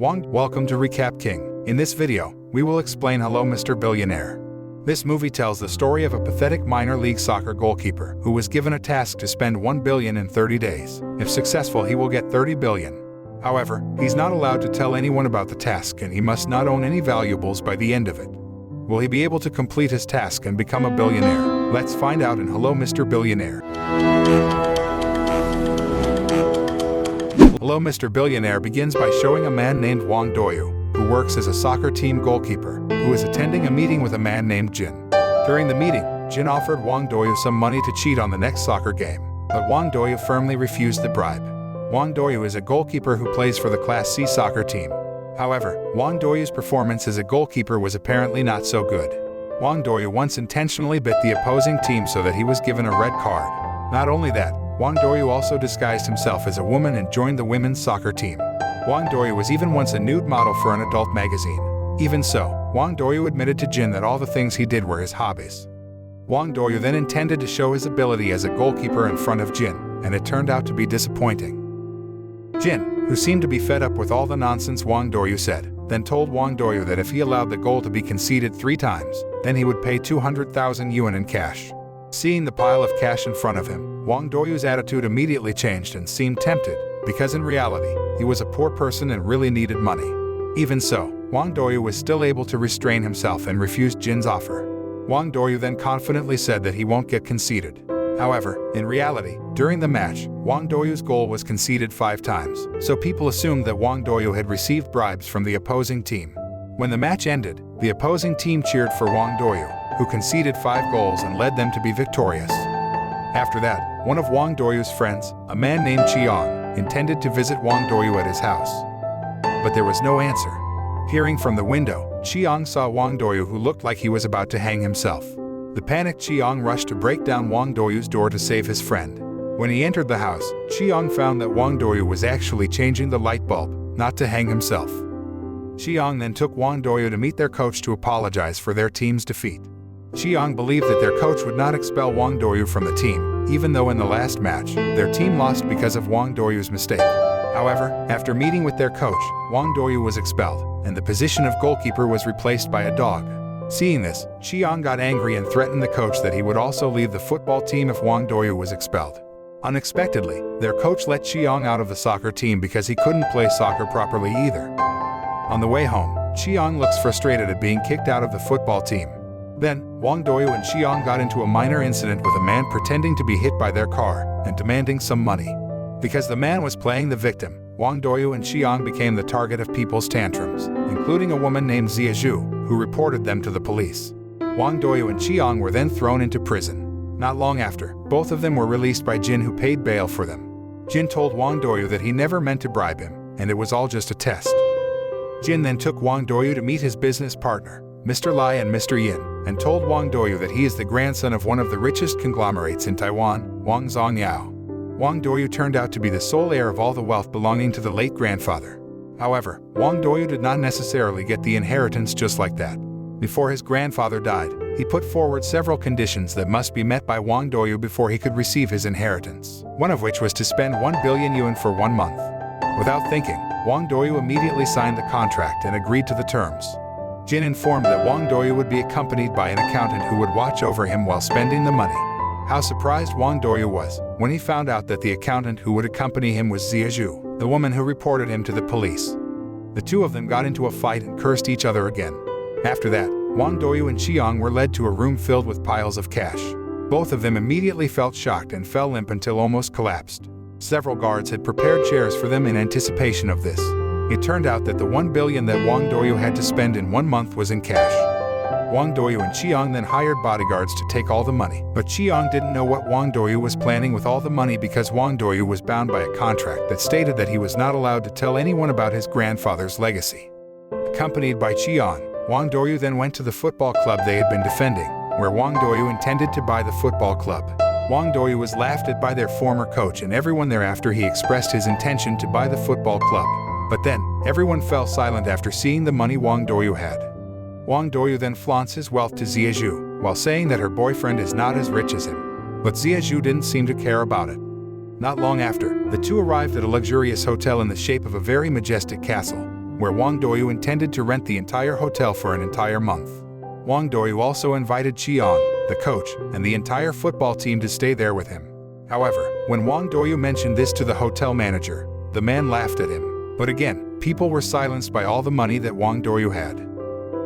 Welcome to Recap King. In this video, we will explain Hello Mr. Billionaire. This movie tells the story of a pathetic minor league soccer goalkeeper who was given a task to spend 1 billion in 30 days. If successful, he will get 30 billion. However, he's not allowed to tell anyone about the task and he must not own any valuables by the end of it. Will he be able to complete his task and become a billionaire? Let's find out in Hello Mr. Billionaire. Hello Mr. Billionaire begins by showing a man named Wang Duo Yu, who works as a soccer team goalkeeper, who is attending a meeting with a man named Jin. During the meeting, Jin offered Wang Duo Yu some money to cheat on the next soccer game, but Wang Duo Yu firmly refused the bribe. Wang Duo Yu is a goalkeeper who plays for the Class C soccer team. However, Wang Duo Yu's performance as a goalkeeper was apparently not so good. Wang Duo Yu once intentionally bit the opposing team so that he was given a red card. Not only that, Wang Duo Yu also disguised himself as a woman and joined the women's soccer team. Wang Duo Yu was even once a nude model for an adult magazine. Even so, Wang Duo Yu admitted to Jin that all the things he did were his hobbies. Wang Duo Yu then intended to show his ability as a goalkeeper in front of Jin, and it turned out to be disappointing. Jin, who seemed to be fed up with all the nonsense Wang Duo Yu said, then told Wang Duo Yu that if he allowed the goal to be conceded 3 times, then he would pay 200,000 yuan in cash. Seeing the pile of cash in front of him, Wang Duo Yu's attitude immediately changed and seemed tempted, because in reality, he was a poor person and really needed money. Even so, Wang Duo Yu was still able to restrain himself and refused Jin's offer. Wang Duo Yu then confidently said that he won't get conceded. However, in reality, during the match, Wang Duo Yu's goal was conceded 5 times, so people assumed that Wang Duo Yu had received bribes from the opposing team. When the match ended, the opposing team cheered for Wang Duo Yu, who conceded 5 goals and led them to be victorious. After that, one of Wang Duo Yu's friends, a man named Qiang, intended to visit Wang Duo Yu at his house. But there was no answer. Peering from the window, Qiang saw Wang Duo Yu who looked like he was about to hang himself. The panicked Qiang rushed to break down Wang Duo Yu's door to save his friend. When he entered the house, Qiang found that Wang Duo Yu was actually changing the light bulb, not to hang himself. Qiang then took Wang Duo Yu to meet their coach to apologize for their team's defeat. Qiang believed that their coach would not expel Wang Duo Yu from the team, even though in the last match, their team lost because of Wang Duo Yu's mistake. However, after meeting with their coach, Wang Duo Yu was expelled, and the position of goalkeeper was replaced by a dog. Seeing this, Qiang got angry and threatened the coach that he would also leave the football team if Wang Duo Yu was expelled. Unexpectedly, their coach let Qiang out of the soccer team because he couldn't play soccer properly either. On the way home, Qiang looks frustrated at being kicked out of the football team. Then, Wang Duo Yu and Qiang got into a minor incident with a man pretending to be hit by their car and demanding some money. Because the man was playing the victim, Wang Duo Yu and Qiang became the target of people's tantrums, including a woman named Zia Zhu, who reported them to the police. Wang Duo Yu and Qiang were then thrown into prison. Not long after, both of them were released by Jin, who paid bail for them. Jin told Wang Duo Yu that he never meant to bribe him, and it was all just a test. Jin then took Wang Duo Yu to meet his business partner, Mr. Lai and Mr. Yin, and told Wang Duo Yu that he is the grandson of one of the richest conglomerates in Taiwan, Wang Zongyao. Wang Duo Yu turned out to be the sole heir of all the wealth belonging to the late grandfather. However, Wang Duo Yu did not necessarily get the inheritance just like that. Before his grandfather died, he put forward several conditions that must be met by Wang Duo Yu before he could receive his inheritance, one of which was to spend 1 billion yuan for 1 month. Without thinking, Wang Duo Yu immediately signed the contract and agreed to the terms. Jin informed that Wang Duo Yu would be accompanied by an accountant who would watch over him while spending the money. How surprised Wang Duo Yu was when he found out that the accountant who would accompany him was Zia Zhu, the woman who reported him to the police. The two of them got into a fight and cursed each other again. After that, Wang Duo Yu and Qiang were led to a room filled with piles of cash. Both of them immediately felt shocked and fell limp until almost collapsed. Several guards had prepared chairs for them in anticipation of this. It turned out that the 1 billion that Wang Duo Yu had to spend in 1 month was in cash. Wang Duo Yu and Qiang then hired bodyguards to take all the money, but Qiang didn't know what Wang Duo Yu was planning with all the money because Wang Duo Yu was bound by a contract that stated that he was not allowed to tell anyone about his grandfather's legacy. Accompanied by Qiang, Wang Duo Yu then went to the football club they had been defending, where Wang Duo Yu intended to buy the football club. Wang Duo Yu was laughed at by their former coach and everyone thereafter he expressed his intention to buy the football club. But then, everyone fell silent after seeing the money Wang Duo Yu had. Wang Duo Yu then flaunts his wealth to Zia Zhu, while saying that her boyfriend is not as rich as him. But Zia Zhu didn't seem to care about it. Not long after, the two arrived at a luxurious hotel in the shape of a very majestic castle. where Wang Duo Yu intended to rent the entire hotel for an entire month. Wang Duo Yu also invited Qiang, the coach, and the entire football team to stay there with him. However, when Wang Duo Yu mentioned this to the hotel manager, the man laughed at him. But again, people were silenced by all the money that Wang Duo Yu had.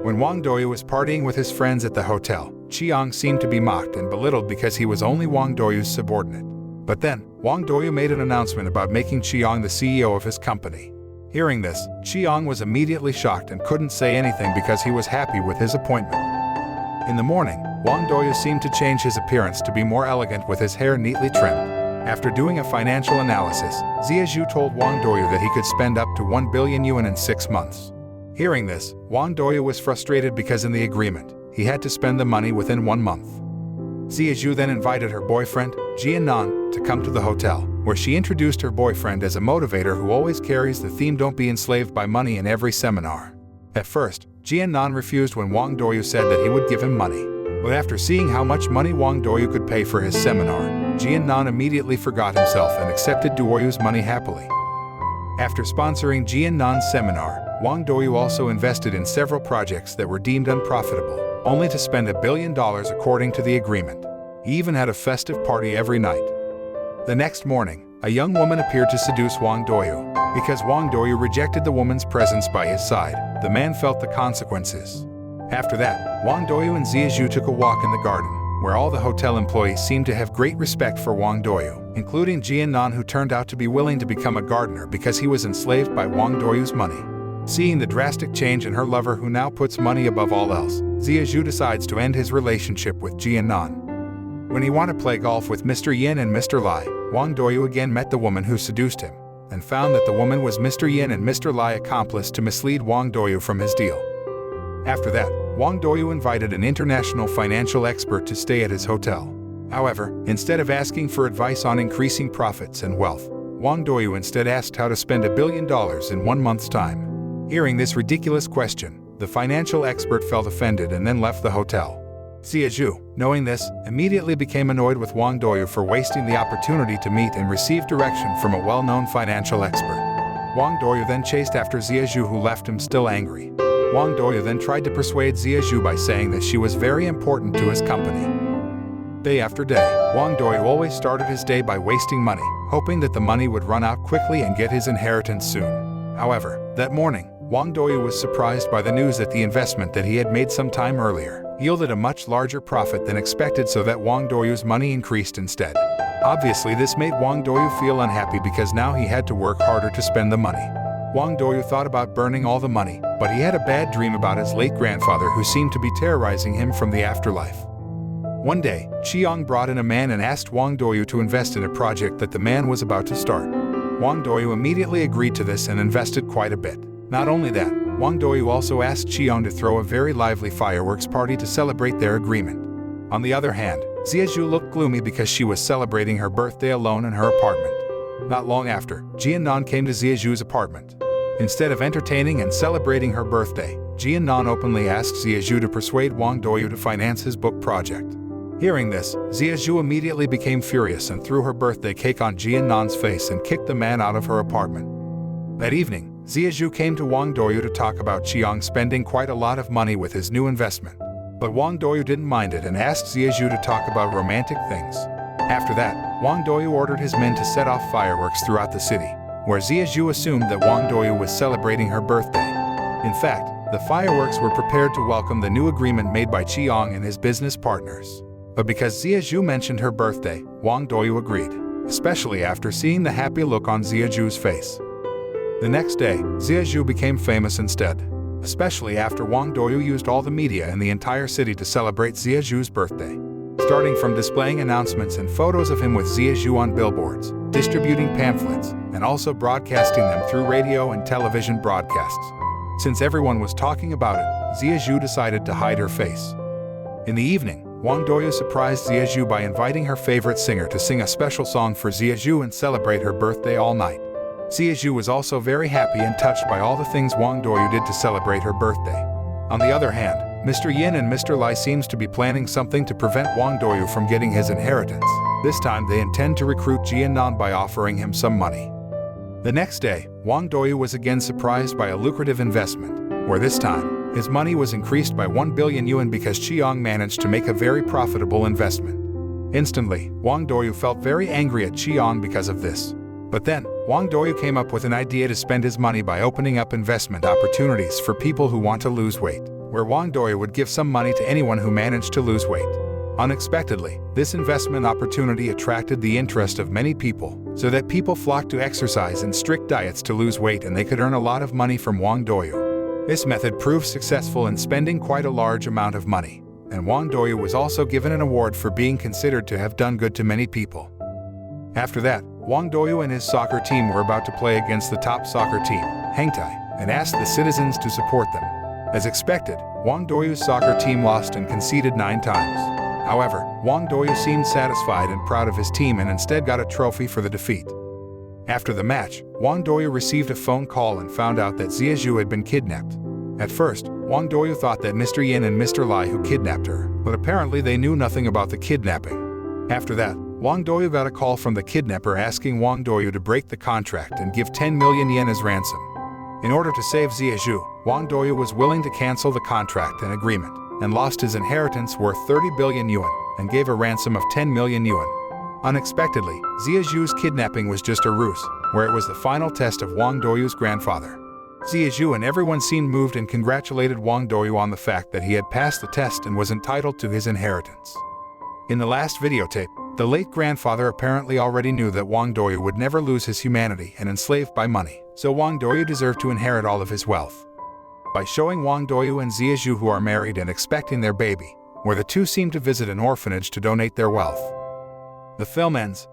When Wang Duo Yu was partying with his friends at the hotel, Qiang seemed to be mocked and belittled because he was only Wang Duo Yu's subordinate. But then, Wang Duo Yu made an announcement about making Qiang the CEO of his company. Hearing this, Qiang was immediately shocked and couldn't say anything because he was happy with his appointment. In the morning, Wang Duo Yu seemed to change his appearance to be more elegant with his hair neatly trimmed. After doing a financial analysis, Xie Zhu told Wang Duo Yu that he could spend up to 1 billion yuan in 6 months. Hearing this, Wang Duo Yu was frustrated because in the agreement, he had to spend the money within 1 month. Xie Zhu then invited her boyfriend, Jiannan, to come to the hotel, where she introduced her boyfriend as a motivator who always carries the theme "Don't be enslaved by money" in every seminar. At first, Jiannan refused when Wang Duo Yu said that he would give him money. But after seeing how much money Wang Duo Yu could pay for his seminar, Jiannan immediately forgot himself and accepted Duo Yu's money happily. After sponsoring Jiannan's seminar, Wang Duo Yu also invested in several projects that were deemed unprofitable, only to spend $1 billion according to the agreement. He even had a festive party every night. The next morning, a young woman appeared to seduce Wang Duo Yu. Because Wang Duo Yu rejected the woman's presence by his side, the man felt the consequences. After that, Wang Duo Yu and Xie Zhu took a walk in the garden, where all the hotel employees seemed to have great respect for Wang Duo Yu, including Jiannan, who turned out to be willing to become a gardener because he was enslaved by Wang Duo Yu's money. Seeing the drastic change in her lover who now puts money above all else, Xie Zhu decides to end his relationship with Jiannan. When he wanted to play golf with Mr. Yin and Mr. Lai, Wang Duo Yu again met the woman who seduced him, and found that the woman was Mr. Yin and Mr. Lai accomplice to mislead Wang Duo Yu from his deal. After that, Wang Duo Yu invited an international financial expert to stay at his hotel. However, instead of asking for advice on increasing profits and wealth, Wang Duo Yu instead asked how to spend $1 billion in 1 month's time. Hearing this ridiculous question, the financial expert felt offended and then left the hotel. Xie Zhu, knowing this, immediately became annoyed with Wang Duo Yu for wasting the opportunity to meet and receive direction from a well-known financial expert. Wang Duo Yu then chased after Xie Zhu, who left him still angry. Wang Duo Yu then tried to persuade Xie Zhu by saying that she was very important to his company. Day after day, Wang Duo Yu always started his day by wasting money, hoping that the money would run out quickly and get his inheritance soon. However, that morning, Wang Duo Yu was surprised by the news that the investment that he had made some time earlier yielded a much larger profit than expected, so that Wang Duo Yu's money increased instead. Obviously, this made Wang Duo Yu feel unhappy because now he had to work harder to spend the money. Wang Duo Yu thought about burning all the money, but he had a bad dream about his late grandfather who seemed to be terrorizing him from the afterlife. One day, Qiang brought in a man and asked Wang Duo Yu to invest in a project that the man was about to start. Wang Duo Yu immediately agreed to this and invested quite a bit. Not only that, Wang Duo Yu also asked Qiang to throw a very lively fireworks party to celebrate their agreement. On the other hand, Xie Zhu looked gloomy because she was celebrating her birthday alone in her apartment. Not long after, Jiannan came to Xie Zhu's apartment. Instead of entertaining and celebrating her birthday, Jiannan openly asked Xie Zhu to persuade Wang Duo Yu to finance his book project. Hearing this, Xie Zhu immediately became furious and threw her birthday cake on Jiannan's face and kicked the man out of her apartment. That evening, Xie Zhu came to Wang Duo Yu to talk about Qiang spending quite a lot of money with his new investment. But Wang Duo Yu didn't mind it and asked Xie Zhu to talk about romantic things. After that, Wang Duo Yu ordered his men to set off fireworks throughout the city, where Xie Zhu assumed that Wang Duo Yu was celebrating her birthday. In fact, the fireworks were prepared to welcome the new agreement made by Qiang and his business partners. But because Xie Zhu mentioned her birthday, Wang Duo Yu agreed, especially after seeing the happy look on Xie Zhu's face. The next day, Xie Zhu became famous instead, especially after Wang Duo Yu used all the media in the entire city to celebrate Xie Zhu's birthday. Starting from displaying announcements and photos of him with Xie Zhu on billboards, distributing pamphlets, and also broadcasting them through radio and television broadcasts. Since everyone was talking about it, Xie Zhu decided to hide her face. In the evening, Wang Duo Yu surprised Xie Zhu by inviting her favorite singer to sing a special song for Xie Zhu and celebrate her birthday all night. Xie Zhu was also very happy and touched by all the things Wang Duo Yu did to celebrate her birthday. On the other hand, Mr. Yin and Mr. Lai seems to be planning something to prevent Wang Duo Yu from getting his inheritance. This time they intend to recruit Jiannan by offering him some money. The next day, Wang Duo Yu was again surprised by a lucrative investment, where this time, his money was increased by 1 billion yuan because Qiang managed to make a very profitable investment. Instantly, Wang Duo Yu felt very angry at Qiang because of this. But then, Wang Duo Yu came up with an idea to spend his money by opening up investment opportunities for people who want to lose weight, where Wang Duo Yu would give some money to anyone who managed to lose weight. Unexpectedly, this investment opportunity attracted the interest of many people, so that people flocked to exercise and strict diets to lose weight, and they could earn a lot of money from Wang Duo Yu. This method proved successful in spending quite a large amount of money, and Wang Duo Yu was also given an award for being considered to have done good to many people. After that, Wang Duo Yu and his soccer team were about to play against the top soccer team, Hangtai, and asked the citizens to support them. As expected, Wang Duo Yu's soccer team lost and conceded 9 times. However, Wang Duo Yu seemed satisfied and proud of his team and instead got a trophy for the defeat. After the match, Wang Duo Yu received a phone call and found out that Xie Zhu had been kidnapped. At first, Wang Duo Yu thought that Mr. Yin and Mr. Lai who kidnapped her, but apparently they knew nothing about the kidnapping. After that, Wang Duo Yu got a call from the kidnapper asking Wang Duo Yu to break the contract and give 10 million yen as ransom. In order to save Xie Zhu, Wang Duo Yu was willing to cancel the contract and agreement, and lost his inheritance worth 30 billion yuan, and gave a ransom of 10 million yuan. Unexpectedly, Xie Zhu's kidnapping was just a ruse, where it was the final test of Wang Duo Yu's grandfather. Xie Zhu and everyone seemed moved and congratulated Wang Duo Yu on the fact that he had passed the test and was entitled to his inheritance. In the last videotape, the late grandfather apparently already knew that Wang Duo Yu would never lose his humanity and enslaved by money, so Wang Duo Yu deserved to inherit all of his wealth. By showing Wang Duo Yu and Xie Zhu who are married and expecting their baby, where the two seem to visit an orphanage to donate their wealth. The film ends,